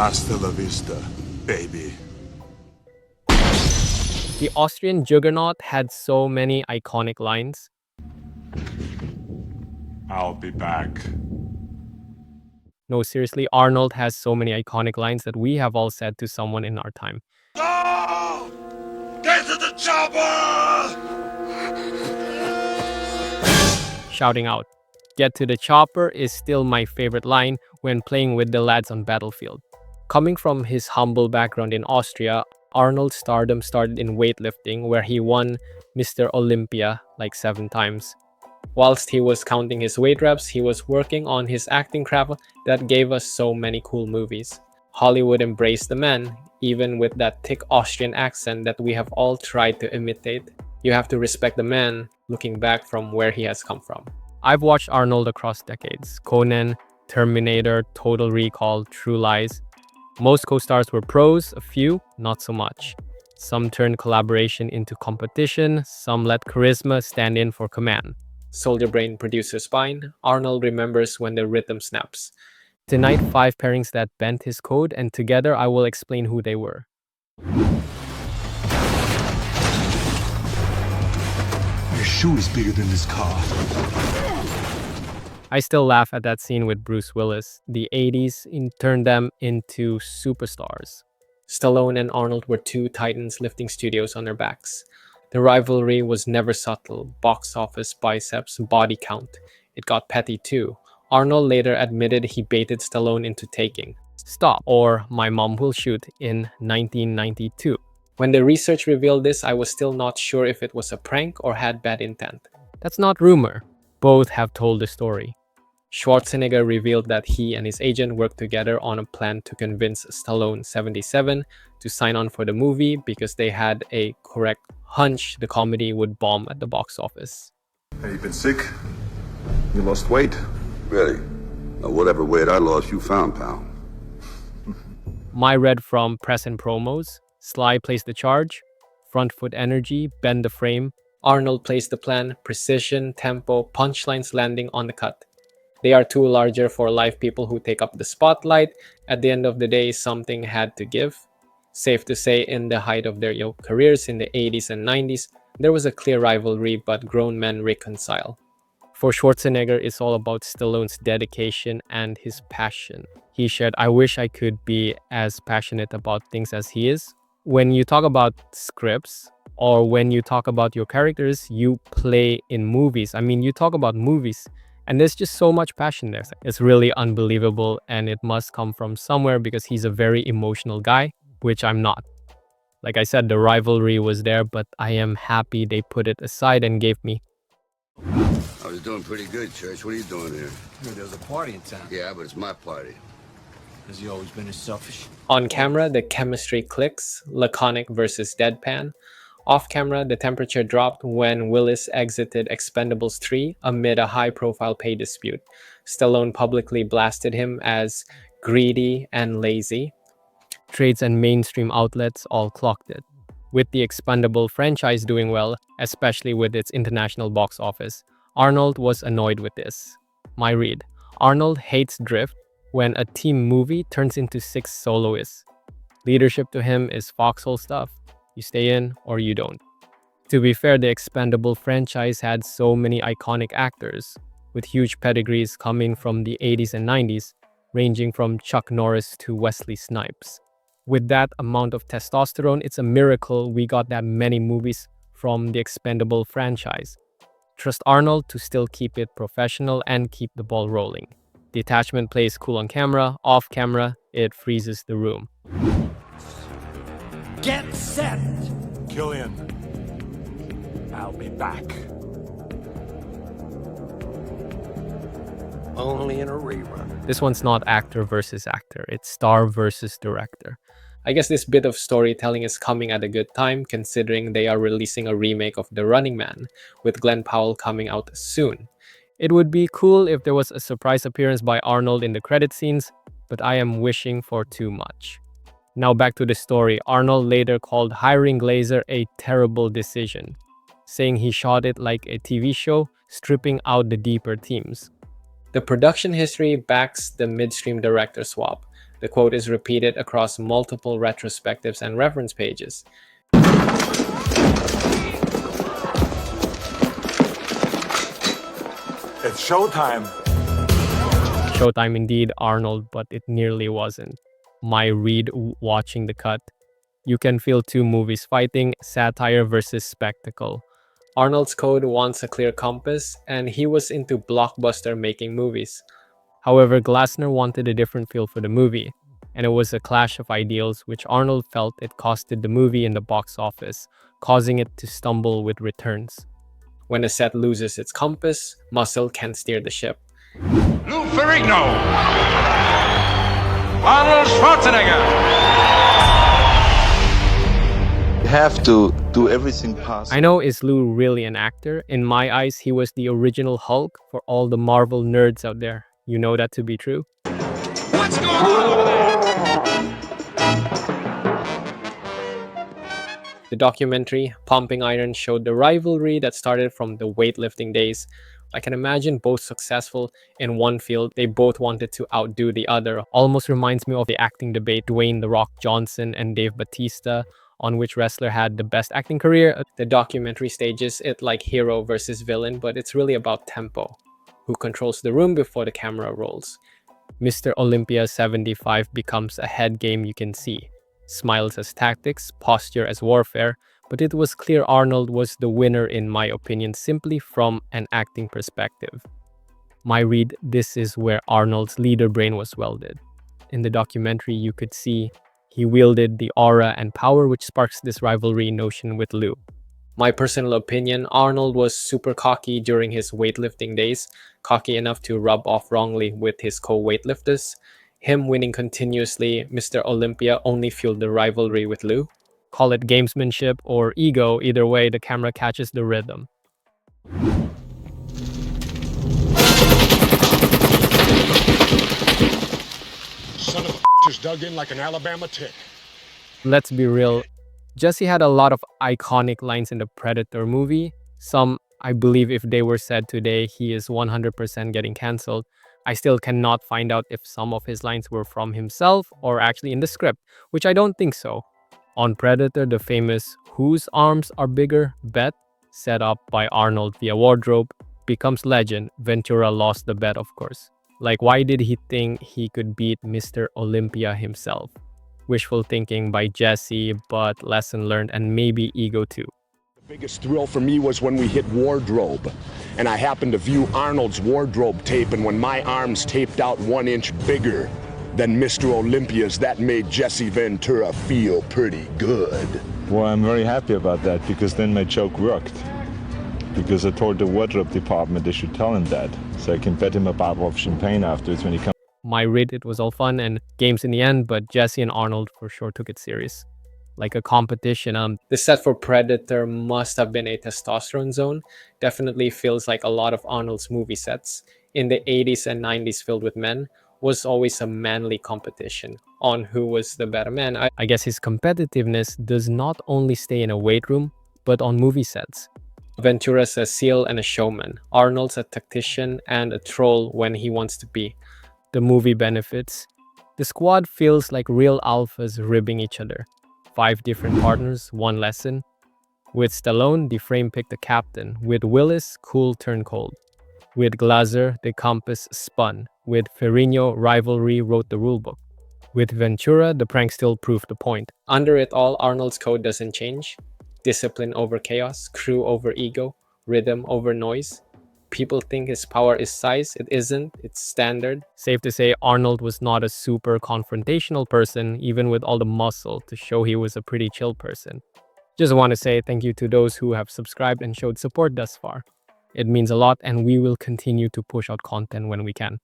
Hasta la vista, baby. The Austrian juggernaut had so many iconic lines. I'll be back. No, seriously, Arnold has so many iconic lines that we have all said to someone in our time. Go! Get to the chopper! Shouting out, "Get to the chopper" is still my favorite line when playing with the lads on Battlefield. Coming from his humble background in Austria, Arnold's stardom started in weightlifting, where he won Mr. Olympia like 7 times. Whilst he was counting his weight reps, he was working on his acting craft that gave us so many cool movies. Hollywood embraced the man, even with that thick Austrian accent that we have all tried to imitate. You have to respect the man, looking back from where he has come from. I've watched Arnold across decades: Conan, Terminator, Total Recall, True Lies. Most co-stars were pros, a few not so much. Some turned collaboration into competition, some let charisma stand in for command. Soldier Brain Producer Spine, Arnold remembers when the rhythm snaps. Tonight, 5 pairings that bent his code, and together I will explain who they were. Your shoe is bigger than this car. I still laugh at that scene with Bruce Willis. The 80s turned them into superstars. Stallone and Arnold were two titans lifting studios on their backs. The rivalry was never subtle: box office, biceps, body count. It got petty too. Arnold later admitted he baited Stallone into taking "Stop" or "My Mom Will Shoot" in 1992. When the research revealed this, I was still not sure if it was a prank or had bad intent. That's not rumor. Both have told the story. Schwarzenegger revealed that he and his agent worked together on a plan to convince Stallone 77 to sign on for the movie because they had a correct hunch the comedy would bomb at the box office. Have you been sick? You lost weight? Really? Now, whatever weight I lost, you found, pal. My read from press and promos: Sly plays the charge, front foot energy, bend the frame. Arnold plays the plan, precision, tempo, punchlines landing on the cut. They are two larger for life people who take up the spotlight. At the end of the day, something had to give. Safe to say, in the height of their careers in the 80s and 90s, there was a clear rivalry, but grown men reconcile. For Schwarzenegger, it's all about Stallone's dedication and his passion. He shared, "I wish I could be as passionate about things as he is." When you talk about scripts, or when you talk about your characters you play in movies, you talk about movies, and there's just so much passion there. It's really unbelievable, and it must come from somewhere because he's a very emotional guy, which I'm not. Like I said, the rivalry was there, but I am happy they put it aside and gave me. I was doing pretty good, Church. What are you doing here? There was a party in town. Yeah, but it's my party. Has he always been as selfish? On camera, the chemistry clicks, laconic versus deadpan. Off camera, the temperature dropped when Willis exited Expendables 3 amid a high-profile pay dispute. Stallone publicly blasted him as greedy and lazy. Trades and mainstream outlets all clocked it. With the Expendable franchise doing well, especially with its international box office, Arnold was annoyed with this. My read: Arnold hates drift when a team movie turns into 6 soloists. Leadership to him is foxhole stuff. You stay in or you don't. To be fair, the Expendable franchise had so many iconic actors, with huge pedigrees coming from the 80s and 90s, ranging from Chuck Norris to Wesley Snipes. With that amount of testosterone, it's a miracle we got that many movies from the Expendable franchise. Trust Arnold to still keep it professional and keep the ball rolling. The attachment plays cool on camera; off camera, it freezes the room. Get set! Killian, I'll be back. Only in a rerun. This one's not actor versus actor, it's star versus director. I guess this bit of storytelling is coming at a good time, considering they are releasing a remake of The Running Man, with Glenn Powell coming out soon. It would be cool if there was a surprise appearance by Arnold in the credit scenes, but I am wishing for too much. Now back to the story. Arnold later called hiring Glazer a terrible decision, saying he shot it like a TV show, stripping out the deeper themes. The production history backs the midstream director swap. The quote is repeated across multiple retrospectives and reference pages. It's showtime. Showtime indeed, Arnold, but it nearly wasn't. My read watching the cut. You can feel two movies fighting, satire versus spectacle. Arnold's code wants a clear compass, and he was into blockbuster making movies. However, Glassner wanted a different feel for the movie, and it was a clash of ideals which Arnold felt it costed the movie in the box office, causing it to stumble with returns. When a set loses its compass, muscle can steer the ship. Lou Ferrigno, Arnold Schwarzenegger. You have to do everything possible. I know, is Lou really an actor? In my eyes, he was the original Hulk for all the Marvel nerds out there. You know that to be true? What's going on over there? The documentary, Pumping Iron, showed the rivalry that started from the weightlifting days. I can imagine both successful in one field. They both wanted to outdo the other. Almost reminds me of the acting debate, Dwayne "The Rock" Johnson and Dave Bautista, on which wrestler had the best acting career. The documentary stages it like hero versus villain, but it's really about tempo. Who controls the room before the camera rolls? Mr. Olympia 75 becomes a head game you can see. Smiles as tactics, posture as warfare, but it was clear Arnold was the winner in my opinion simply from an acting perspective. My read, this is where Arnold's leader brain was welded. In the documentary you could see he wielded the aura and power which sparks this rivalry notion with Lou. My personal opinion, Arnold was super cocky during his weightlifting days, cocky enough to rub off wrongly with his co-weightlifters. Him winning continuously, Mr. Olympia, only fueled the rivalry with Lou. Call it gamesmanship or ego, either way the camera catches the rhythm. Son of a just dug in like an Alabama tick. Let's be real, Jesse had a lot of iconic lines in the Predator movie. Some, I believe if they were said today, he is 100% getting cancelled. I still cannot find out if some of his lines were from himself or actually in the script, which I don't think so. On Predator, the famous "whose arms are bigger" bet, set up by Arnold via wardrobe, becomes legend. Ventura lost the bet, of course. Like, why did he think he could beat Mr. Olympia himself? Wishful thinking by Jesse, but lesson learned and maybe ego too. The biggest thrill for me was when we hit wardrobe, and I happened to view Arnold's wardrobe tape, and when my arms taped out 1 inch bigger than Mr. Olympia's, that made Jesse Ventura feel pretty good. Well, I'm very happy about that, because then my joke worked. Because I told the wardrobe department they should tell him that, so I can bet him a bottle of champagne afterwards when he comes. My read, it was all fun and games in the end, but Jesse and Arnold for sure took it serious. Like a competition. The set for Predator must have been a testosterone zone. Definitely feels like a lot of Arnold's movie sets. In the 80s and 90s filled with men, was always a manly competition on who was the better man. I guess his competitiveness does not only stay in a weight room, but on movie sets. Ventura's a seal and a showman. Arnold's a tactician and a troll when he wants to be. The movie benefits. The squad feels like real alphas ribbing each other. 5 different partners, 1 lesson. With Stallone, the frame picked the captain. With Willis, cool turned cold. With Glazer, the compass spun. With Ferrigno, rivalry wrote the rulebook. With Ventura, the prank still proved the point. Under it all, Arnold's code doesn't change. Discipline over chaos, crew over ego, rhythm over noise. People think his power is size. It isn't. It's standard. Safe to say, Arnold was not a super confrontational person, even with all the muscle, to show he was a pretty chill person. Just want to say thank you to those who have subscribed and showed support thus far. It means a lot, and we will continue to push out content when we can.